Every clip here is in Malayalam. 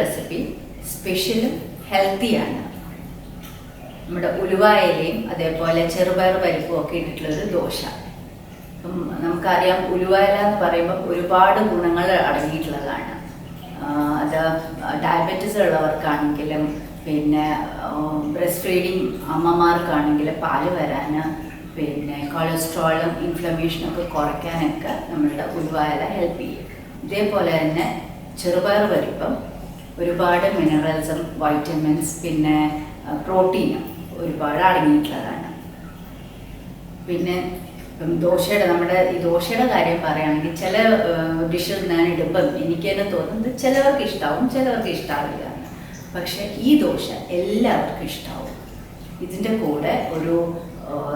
റെസിപ്പി സ്പെഷ്യലും ഹെൽത്തിയാണ്. നമ്മുടെ ഉലുവായിലയും അതേപോലെ ചെറുപയർ പരിപ്പും ഒക്കെ ഇട്ടിട്ടുള്ളൊരു ദോശ. നമുക്കറിയാം ഉലുവായില എന്ന് പറയുമ്പോൾ ഒരുപാട് ഗുണങ്ങൾ അടങ്ങിയിട്ടുള്ളതാണ്. അത് ഡയബറ്റീസ് ഉള്ളവർക്കാണെങ്കിലും പിന്നെ ബ്രസ്റ്റ് ഫീഡിങ് അമ്മമാർക്കാണെങ്കിലും പാല് വരാൻ പിന്നെ കൊളസ്ട്രോളും ഇൻഫ്ലമേഷനൊക്കെ കുറയ്ക്കാനൊക്കെ നമ്മളുടെ ഉലുവായില ഹെൽപ്പ് ചെയ്യും. ഇതേപോലെ തന്നെ ചെറുപയർ പരിപ്പം ഒരുപാട് മിനറൽസും വൈറ്റമിൻസ് പിന്നെ പ്രോട്ടീനും ഒരുപാട് അടങ്ങിയിട്ടുള്ളതാണ്. പിന്നെ നമ്മുടെ ഈ ദോശയുടെ കാര്യം പറയുകയാണെങ്കിൽ ചില ഡിഷിൽ ഞാൻ ഇടുമ്പം എനിക്ക് തന്നെ തോന്നുന്നത് ചിലവർക്ക് ഇഷ്ടാവും, ചിലവർക്ക് ഇഷ്ടാവില്ല. പക്ഷെ ഈ ദോശ എല്ലാവർക്കും ഇഷ്ടാവും. ഇതിൻ്റെ കൂടെ ഒരു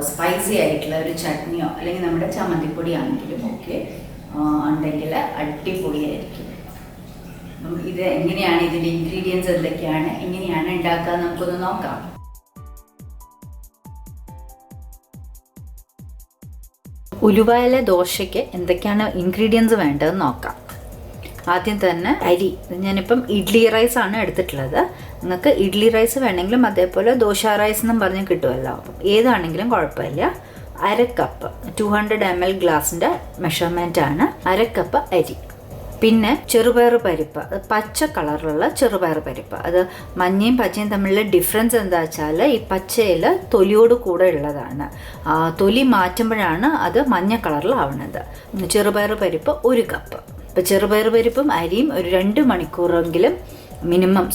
സ്പൈസി ആയിട്ടുള്ള ഒരു ചട്നിയോ അല്ലെങ്കിൽ നമ്മുടെ ചമ്മന്തിപ്പൊടി ആണെങ്കിലും ഒക്കെ ഉണ്ടെങ്കിൽ അടിപൊളിയായിരിക്കും. ഇത് എങ്ങനെയാണ്, ഇതിൻ്റെ ഇൻഗ്രീഡിയൻസ് എന്തൊക്കെയാണ്, എങ്ങനെയാണ് ഉണ്ടാക്കുക നമുക്കൊന്ന് നോക്കാം. ഉലുവായില ദോശയ്ക്ക് എന്തൊക്കെയാണ് ഇൻഗ്രീഡിയൻസ് വേണ്ടതെന്ന് നോക്കാം. ആദ്യം തന്നെ അരി. ഞാനിപ്പം ഇഡ്ലി റൈസാണ് എടുത്തിട്ടുള്ളത്. നിങ്ങൾക്ക് ഇഡ്ലി റൈസ് വേണമെങ്കിലും അതേപോലെ ദോശ റൈസ് എന്നും പറഞ്ഞ് കിട്ടുമല്ലോ. അപ്പം ഏതാണെങ്കിലും കുഴപ്പമില്ല. 1/2 കപ്പ് 200 ml ഗ്ലാസിൻ്റെ മെഷർമെൻറ്റാണ് 1/2 കപ്പ് അരി. പിന്നെ ചെറുപയർ പരിപ്പ്, അത് പച്ച കളറിലുള്ള ചെറുപയർ പരിപ്പ്. അത് മഞ്ഞയും പച്ചയും തമ്മിലുള്ള ഡിഫറൻസ് എന്താ വെച്ചാൽ ഈ പച്ചയിൽ തൊലിയോട് കൂടെ ഉള്ളതാണ്. തൊലി മാറ്റുമ്പോഴാണ് അത് മഞ്ഞ കളറിലാവുന്നത്. ചെറുപയർ പരിപ്പ് 1 കപ്പ്. ഇപ്പോൾ ചെറുപയർ പരിപ്പും അരിയും ഒരു 2 മണിക്കൂറെങ്കിലും മിനിമം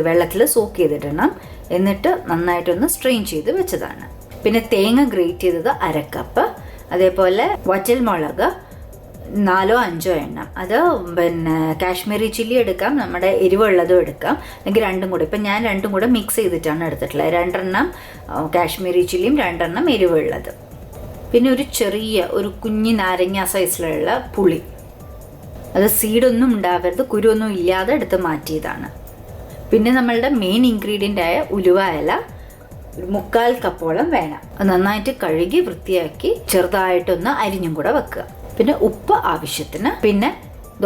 വെള്ളത്തിൽ സോക്ക് ചെയ്തിടണം. എന്നിട്ട് നന്നായിട്ടൊന്ന് സ്ട്രെയിൻ ചെയ്ത് വെച്ചതാണ്. പിന്നെ തേങ്ങ ഗ്രേറ്റ് ചെയ്തത് 1/2 കപ്പ്. അതേപോലെ വറ്റൽമുളക് 4-5 എണ്ണം. അത് പിന്നെ കാശ്മീരി ചില്ലി എടുക്കാം, നമ്മുടെ എരിവുള്ളതും എടുക്കാം, അല്ലെങ്കിൽ രണ്ടും കൂടെ. ഇപ്പം ഞാൻ രണ്ടും കൂടെ മിക്സ് ചെയ്തിട്ടാണ് എടുത്തിട്ടുള്ളത്. 2 എണ്ണം കാശ്മീരി ചില്ലിയും 2 എണ്ണം എരിവുള്ളത്. പിന്നെ ഒരു കുഞ്ഞി നാരങ്ങ സൈസിലുള്ള പുളി. അത് സീഡൊന്നും ഉണ്ടാവരുത്, കുരുവൊന്നും ഇല്ലാതെ എടുത്ത് മാറ്റിയതാണ്. പിന്നെ നമ്മളുടെ മെയിൻ ഇൻഗ്രീഡിയൻ്റ് ആയ ഉലുവായില 1/4 കപ്പോളം വേണം. അത് നന്നായിട്ട് കഴുകി വൃത്തിയാക്കി ചെറുതായിട്ടൊന്ന് അരിഞ്ഞും കൂടെ വെക്കുക. പിന്നെ ഉപ്പ് ആവശ്യത്തിന്. പിന്നെ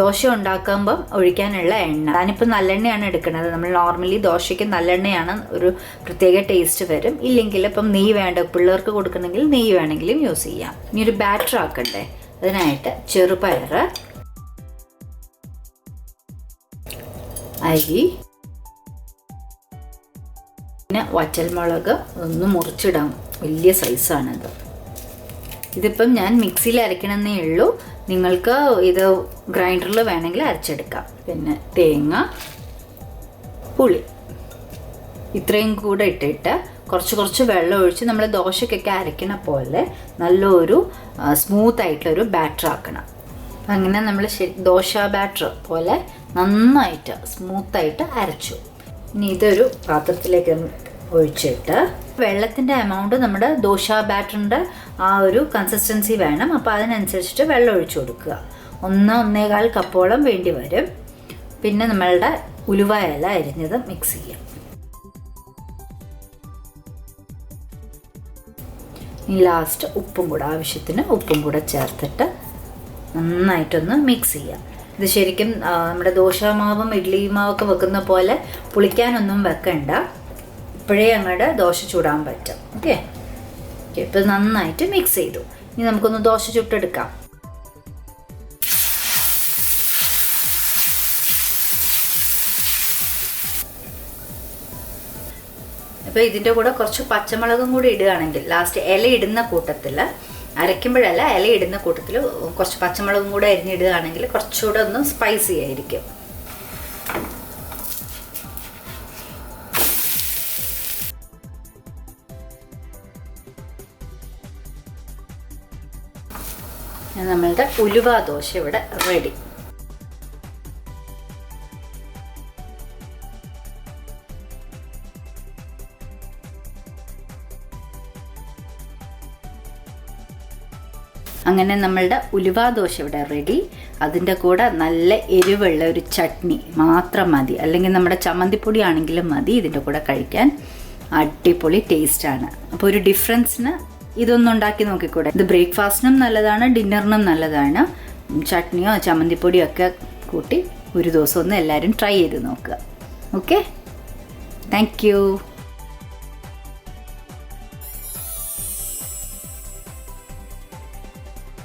ദോശ ഉണ്ടാക്കുമ്പം ഒഴിക്കാനുള്ള എണ്ണ. ഞാനിപ്പോൾ നല്ലെണ്ണയാണ് എടുക്കുന്നത്. നമ്മൾ നോർമലി ദോശയ്ക്ക് നല്ലെണ്ണയാണ് ഒരു പ്രത്യേക ടേസ്റ്റ് വരും. ഇല്ലെങ്കിൽ ഇപ്പം നെയ്യ് വേണ്ട പിള്ളേർക്ക് കൊടുക്കണമെങ്കിൽ നെയ്യ് വേണമെങ്കിലും യൂസ് ചെയ്യാം. ഇനി ഒരു ബാറ്റർ ആക്കണ്ടേ, അതിനായിട്ട് ചെറുപയർ, അരി, പിന്നെ വറ്റൽമുളക് ഒന്ന് മുറിച്ചിടാം. വലിയ സൈസാണിത്. ഇതിപ്പം ഞാൻ മിക്സിയിൽ അരയ്ക്കണമെന്നേ ഉള്ളൂ. നിങ്ങൾക്ക് ഇത് ഗ്രൈൻഡറിൽ വേണമെങ്കിൽ അരച്ചെടുക്കാം. പിന്നെ തേങ്ങ, പുളി, ഇത്രയും കൂടെ ഇട്ടിട്ട് കുറച്ച് വെള്ളം ഒഴിച്ച് നമ്മൾ ദോശയ്ക്കൊക്കെ അരയ്ക്കണ പോലെ നല്ലൊരു സ്മൂത്തായിട്ടുള്ളൊരു ബാറ്റർ ആക്കണം. അങ്ങനെ നമ്മൾ ദോശ ബാറ്റർ പോലെ നന്നായിട്ട് സ്മൂത്തായിട്ട് അരച്ചു. ഇനി ഇതൊരു പാത്രത്തിലേക്ക് ഒഴിച്ചിട്ട് വെള്ളത്തിൻ്റെ എമൗണ്ട് നമ്മുടെ ദോശ ബാറ്ററിൻ്റെ ആ ഒരു കൺസിസ്റ്റൻസി വേണം. അപ്പോൾ അതിനനുസരിച്ചിട്ട് വെള്ളം ഒഴിച്ചു കൊടുക്കുക. 1-1.25 കപ്പോളം വേണ്ടി വരും. പിന്നെ നമ്മളുടെ ഉലുവായില അരിഞ്ഞത് മിക്സ് ചെയ്യാം. ഇനി ലാസ്റ്റ് ആവശ്യത്തിന് ഉപ്പും കൂടെ ചേർത്തിട്ട് നന്നായിട്ടൊന്ന് മിക്സ് ചെയ്യാം. ഇത് ശരിക്കും നമ്മുടെ ദോശമാവും ഇഡ്ലി മാവൊക്കെ വെക്കുന്ന പോലെ പുളിക്കാനൊന്നും വെക്കണ്ട. ഇപ്പോഴേ അങ്ങോട്ട് ദോശ ചൂടാൻ പറ്റും. ഓക്കെ, ഇപ്പോൾ നന്നായിട്ട് മിക്സ് ചെയ്തു. ഇനി നമുക്കൊന്ന് ദോശ ചുട്ടെടുക്കാം. അപ്പോൾ ഇതിൻ്റെ കൂടെ കുറച്ച് പച്ചമുളകും കൂടി ഇടുകയാണെങ്കിൽ ലാസ്റ്റ് ഇല ഇടുന്ന കൂട്ടത്തിൽ, അരയ്ക്കുമ്പോഴല്ല ഇല ഇടുന്ന കൂട്ടത്തിൽ കുറച്ച് പച്ചമുളകും കൂടെ അരിഞ്ഞിടുകയാണെങ്കിൽ കുറച്ചുകൂടെ ഒന്ന് സ്പൈസി ആയിരിക്കും. നമ്മളുടെ ഉലുവ ദോശ ഇവിടെ റെഡി. അങ്ങനെ നമ്മളുടെ ഉലുവ ദോശ ഇവിടെ റെഡി. അതിൻ്റെ കൂടെ നല്ല എരിവുള്ള ഒരു ചട്നി മാത്രം മതി, അല്ലെങ്കിൽ നമ്മുടെ ചമ്മന്തിപ്പൊടി ആണെങ്കിലും മതി. ഇതിൻ്റെ കൂടെ കഴിക്കാൻ അടിപൊളി ടേസ്റ്റാണ്. അപ്പോൾ ഒരു ഡിഫറൻസിന് ഇതൊന്നും ഉണ്ടാക്കി നോക്കിക്കൂടെ. ഇത് ബ്രേക്ക്ഫാസ്റ്റിനും നല്ലതാണ്, ഡിന്നറിനും നല്ലതാണ്. ചട്നിയോ ചമ്മന്തിപ്പൊടിയോ ഒക്കെ കൂട്ടി ഒരു ദിവസം ഒന്ന് എല്ലാവരും ട്രൈ ചെയ്ത് നോക്കുക. Okay, thank you.